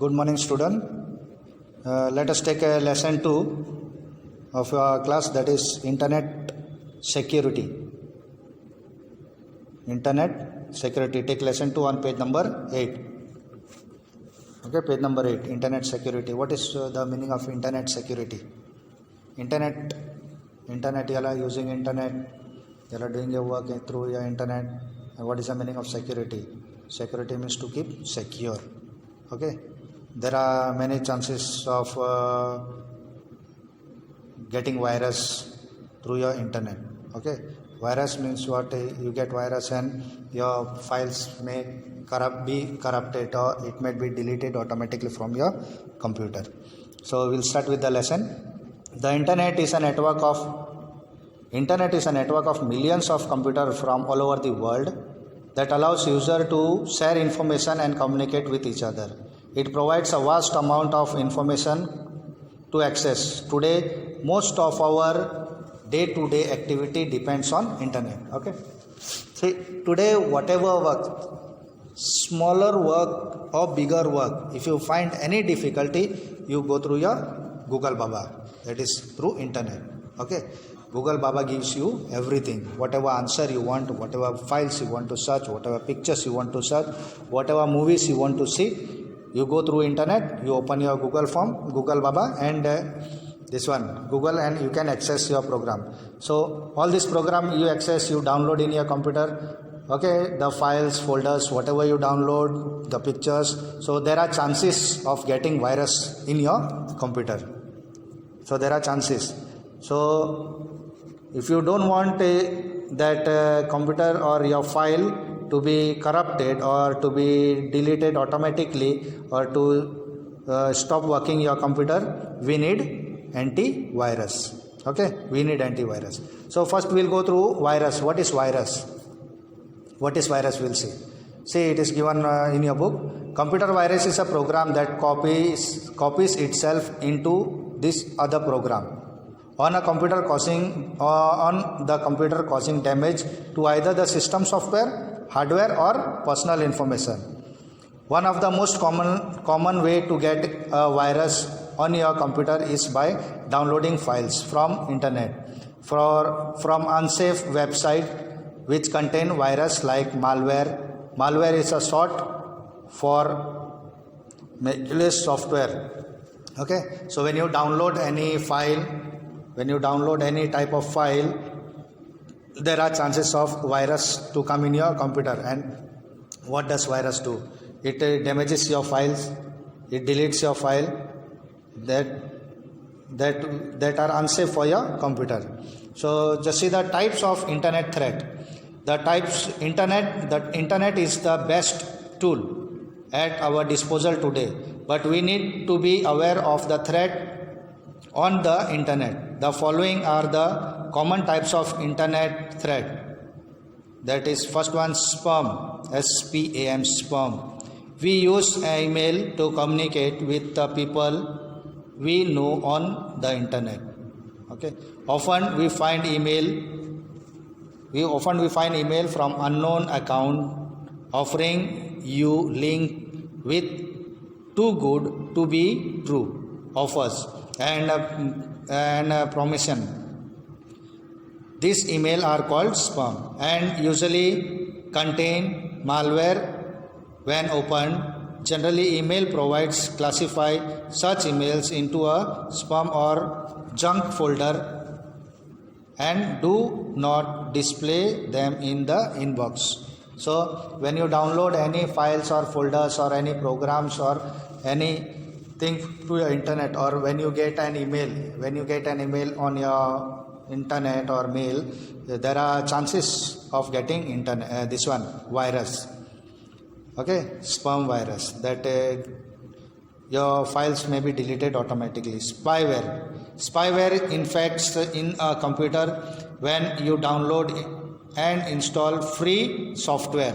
Good morning, student. Let us take a lesson 2 of our class, that is Internet Security. Internet Security. Take lesson 2 on page number 8. Okay, page number 8. Internet Security. What is the meaning of Internet Security? Internet. You are using Internet. You are doing your work through your Internet. And what is the meaning of security? Security means to keep secure. Okay. There are many chances of getting virus through your internet. Okay, virus means what? You get virus and your files may be corrupted, or it may be deleted automatically from your computer. So we'll start with the lesson. The internet is a network of millions of computers from all over the world that allows user to share information and communicate with each other. It provides a vast amount of information to access. Today, most of our day-to-day activity depends on internet. Okay. See, today whatever work, smaller work or bigger work, if you find any difficulty, you go through your Google Baba. That is through internet. Okay. Google Baba gives you everything, whatever answer you want, whatever files you want to search, whatever pictures you want to search, whatever movies you want to see. You go through internet, you open your Google form, Google Baba, and this one, Google, and you can access your program. So all this program you access, you download in your computer. Okay, the files, folders, whatever you download, the pictures. So there are chances of getting virus in your computer. So there are chances. So if you don't want that computer or your file to be corrupted or to be deleted automatically or to stop working your computer, we need antivirus. Okay, we need antivirus. So first we'll go through virus. What is virus? What is virus? We'll see. See, it is given in your book. Computer virus is a program that copies itself into this other program on the computer, causing damage to either the system software, hardware, or personal information. One of the most common way to get a virus on your computer is by downloading files from internet from unsafe website which contain virus like malware. Malware is a short for malicious software. Okay, so when you download any file, when you download any type of file, there are chances of virus to come in your computer. And what does virus do? It damages your files, it deletes your file that are unsafe for your computer. So just see the types of internet threat. The internet is the best tool at our disposal today, but we need to be aware of the threat on the internet. The following are the common types of internet threat. That is, first one, spam. S-P-A-M, spam. We use email to communicate with the people we know on the internet. Okay. Often we find email from unknown account offering you link with too good to be true offers and promotion. These emails are called spam and usually contain malware when opened. Generally, email provides classify such emails into a spam or junk folder and do not display them in the inbox. So when you download any files or folders or any programs or anything through your internet, or when you get an email on your internet or mail, there are chances of getting this one, virus. Okay, spam virus, that your files may be deleted automatically. Spyware infects in a computer when you download and install free software.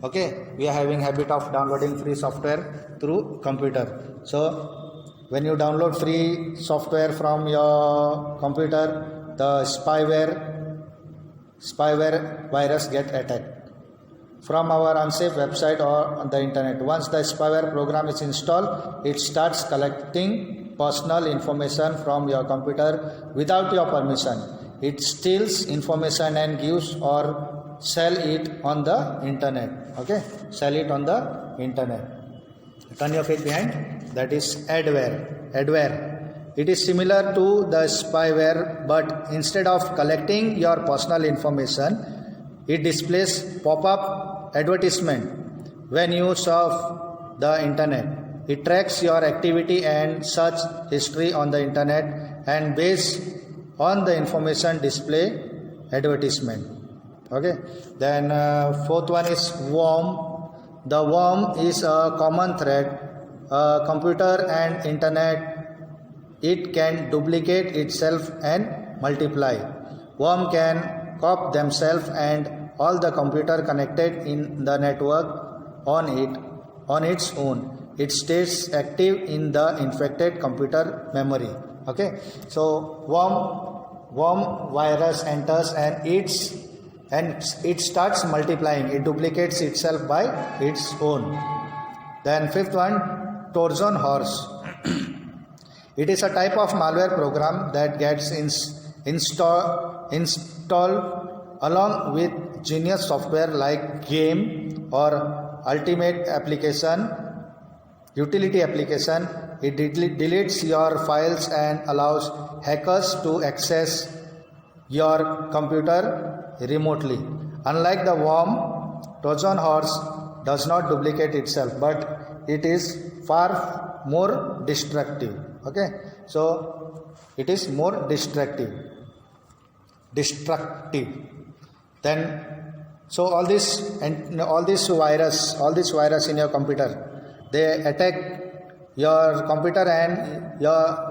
Okay, we are having habit of downloading free software through computer. So when you download free software from your computer, the spyware virus get attacked. from our unsafe website or on the internet. Once the spyware program is installed, it starts collecting personal information from your computer without your permission. It steals information and gives or sell it on the internet. Okay, sell it on the internet. Turn your page behind. That is adware. Adware. It is similar to the spyware, but instead of collecting your personal information, it displays pop-up advertisement when you surf the internet. It tracks your activity and search history on the internet, and based on the information display advertisement. Okay. Then fourth one is worm. The worm is a common thread. Computer and internet, it can duplicate itself and multiply. Worm can copy themselves and all the computer connected in the network on its own. It stays active in the infected computer memory. Okay, so worm virus enters and it starts multiplying. It duplicates itself by its own. Then fifth one, Trojan horse. It is a type of malware program that gets installed along with genius software like game or ultimate application, utility application. It deletes your files and allows hackers to access your computer remotely. Unlike the worm, Trojan horse does not duplicate itself, but it is far more destructive. Okay, so it is more destructive. Then, so all this virus in your computer, they attack your computer, and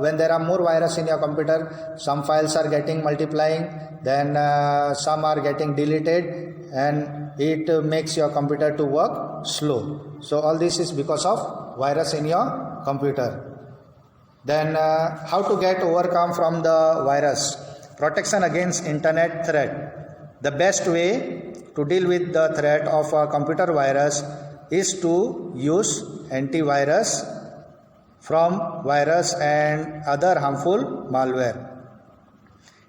when there are more virus in your computer, some files are getting multiplying, then some are getting deleted, and it makes your computer to work slow. So all this is because of virus in your computer. Then how to get overcome from the virus? Protection against internet threat. The best way to deal with the threat of a computer virus is to use antivirus from virus and other harmful malware.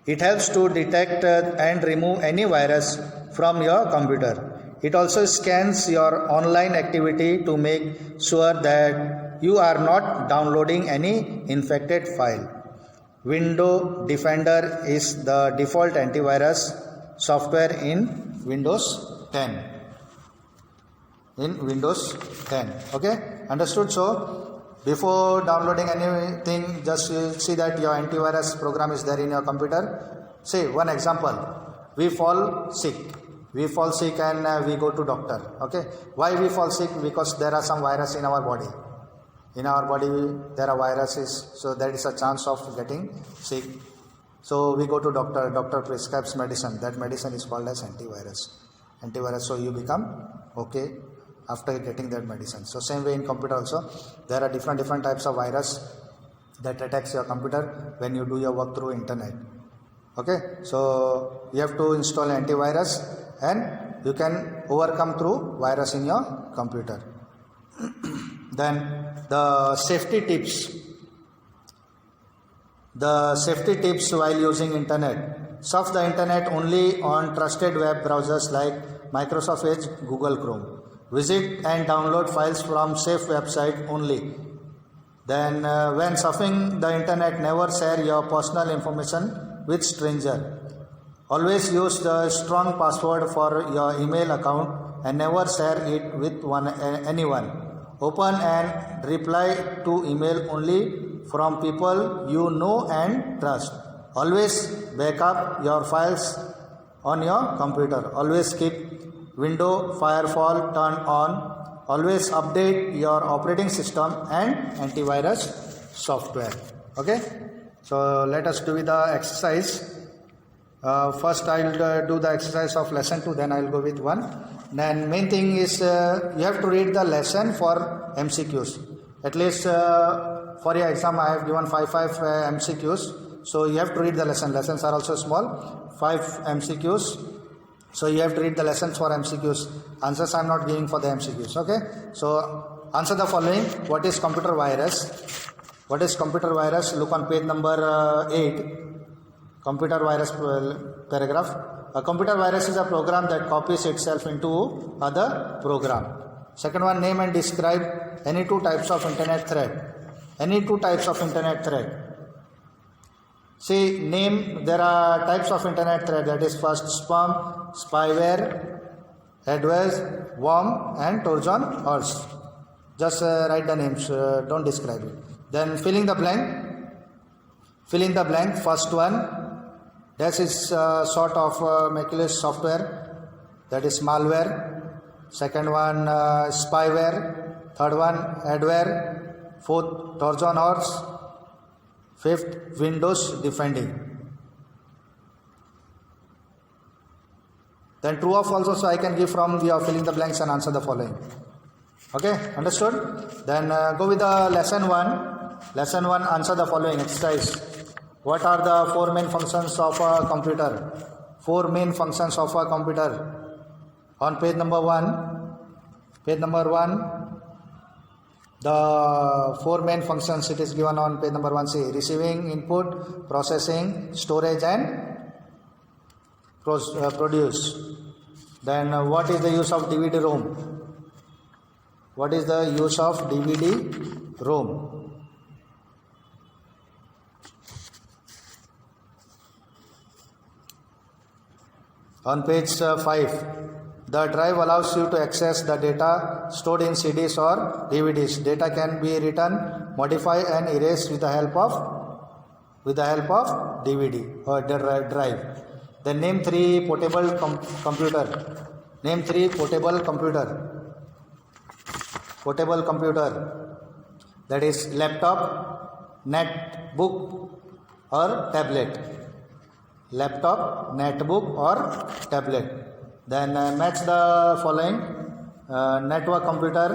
It helps to detect and remove any virus from your computer. It also scans your online activity to make sure that you are not downloading any infected file. Window Defender is the default antivirus software in Windows 10. Okay, understood? So before downloading anything, just see that your antivirus program is there in your computer. Say one example: we fall sick and we go to doctor. Okay, why we fall sick? Because there are some virus in our body. In our body there are viruses, so there is a chance of getting sick. So we go to doctor prescribes medicine. That medicine is called as antivirus. So you become okay after getting that medicine. So same way in computer also, there are different types of virus that attacks your computer when you do your work through internet. Okay, so you have to install antivirus, and you can overcome through virus in your computer. Then the safety tips. The safety tips while using internet. Surf the internet only on trusted web browsers like Microsoft Edge, Google Chrome. Visit and download files from safe website only. Then when surfing the internet, never share your personal information with stranger. Always use the strong password for your email account and never share it with anyone. Open and reply to email only from people you know and trust. Always back up your files on your computer. Always keep Windows Firewall turned on. Always update your operating system and antivirus software. Okay, so let us do the exercise. First I will do the exercise of lesson 2, then I will go with 1. Then main thing is you have to read the lesson for MCQs. At least for your exam I have given 5 MCQs. So you have to read the lesson. Lessons are also small. 5 MCQs. So you have to read the lessons for MCQs. Answers I am not giving for the MCQs. Okay. So answer the following. What is computer virus? What is computer virus? Look on page number 8. Computer virus paragraph. A computer virus is a program that copies itself into other program. Second one, name and describe any two types of internet threat. Any two types of internet threat. See, name, there are types of internet threat, that is first spam, spyware, adware, worm and Trojan horse. Just write the names, don't describe it. Then fill in the blank. Fill in the blank. First one, this is sort of malicious software, that is malware. Second one, spyware. Third one, adware. Fourth, Trojan horse. Fifth, Windows defending. Then true or false also I can give from the filling the blanks and answer the following. Okay, understood? Then go with the lesson 1. Lesson 1, answer the following exercise. What are the 4 main functions of a computer? 4 main functions of a computer. On page number 1. Page number 1. The 4 main functions it is given on page number 1. See, receiving input, processing, storage and produce. Then what is the use of DVD-ROM? What is the use of DVD-ROM? On page 5. The drive allows you to access the data stored in CDs or DVDs. Data can be written, modified and erased with the help of DVD or drive. Then name 3 portable computer. Name 3 portable computer. Portable computer. That is laptop, netbook or tablet. Laptop, netbook or tablet. Then match the following. Network computer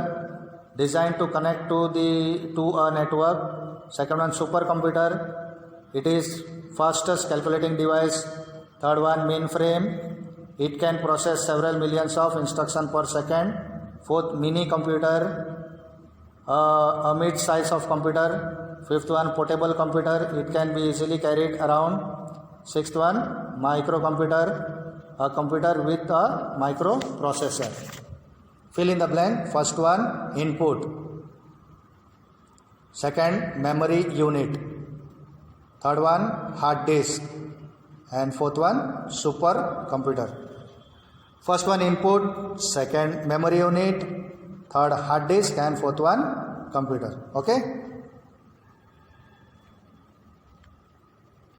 designed to connect to a network. Second one, supercomputer. It is fastest calculating device. Third one, mainframe. It can process several millions of instructions per second. Fourth, mini computer. A mid size of computer. Fifth one, portable computer. It can be easily carried around. Sixth one, microcomputer. A computer with a microprocessor. Fill in the blank. First one, input. Second, memory unit. Third one, hard disk. And fourth one, supercomputer. First one, input. Second, memory unit. Third, hard disk. And fourth one, computer. Okay.